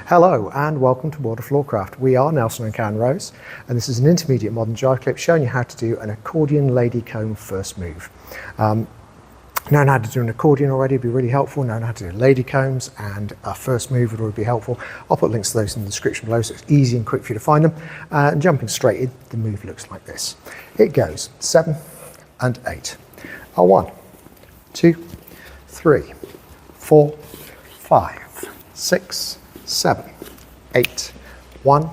Hello and welcome to World of Floorcraft. We are Nelson and Karen Rose, and this is an intermediate modern jive clip showing you how to do an accordion lady comb first move. Knowing how to do an accordion already would be really helpful. Knowing how to do lady combs and a first move would already be helpful. I'll put links to those in the description below so it's easy and quick for you to find them. And jumping straight in, the move looks like this. It goes 7 and 8. 1, 2, 3, 4, 5, 6, 7, 8, 1,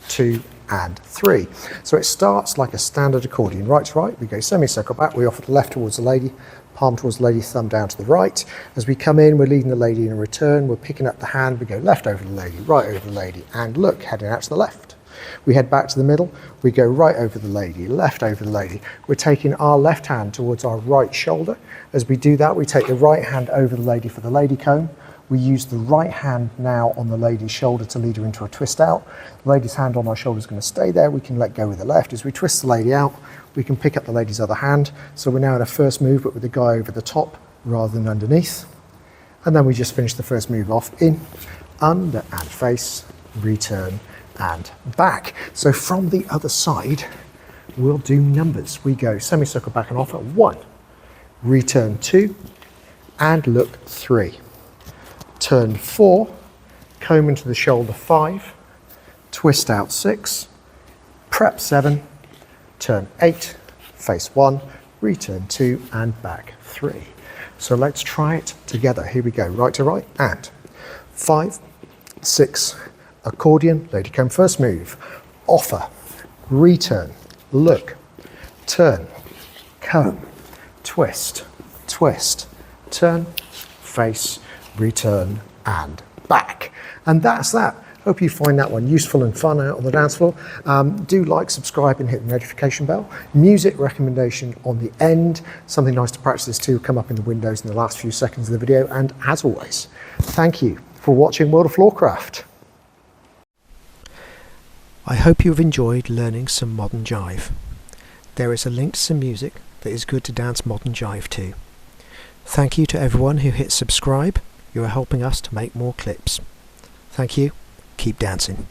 2 and 3. So it starts like a standard accordion, right to right. We go semicircle back, we offer the left towards the lady, palm towards the lady, thumb down to the right. As we come in, we're leading the lady in a return, we're picking up the hand, we go left over the lady, right over the lady, and look, heading out to the left. We head back to the middle, we go right over the lady, left over the lady. We're taking our left hand towards our right shoulder. As we do that, we take the right hand over the lady for the lady comb. We use the right hand now on the lady's shoulder to lead her into a twist out. The lady's hand on our shoulder is going to stay there. We can let go with the left. As we twist the lady out, we can pick up the lady's other hand. So we're now in a first move, but with the guy over the top rather than underneath. And then we just finish the first move off in, under and face, return and back. So from the other side, we'll do numbers. We go semicircle back and off at 1, return 2, and look 3. Turn 4, comb into the shoulder 5, twist out 6, prep 7, turn 8, face 1, return 2 and back 3. So let's try it together. Here we go, right to right and 5, 6, accordion, lady comb first move, offer, return, look, turn, comb, twist, twist, turn, face, return and back. And that's that. Hope you find that one useful and fun out on the dance floor. Do like, subscribe and hit the notification bell. Music recommendation on the end. Something nice to practice this to come up in the windows in the last few seconds of the video. And as always, thank you for watching World of Floorcraft. I hope you've enjoyed learning some modern jive. There is a link to some music that is good to dance modern jive to. Thank you to everyone who hit subscribe. You are helping us to make more clips. Thank you. Keep dancing.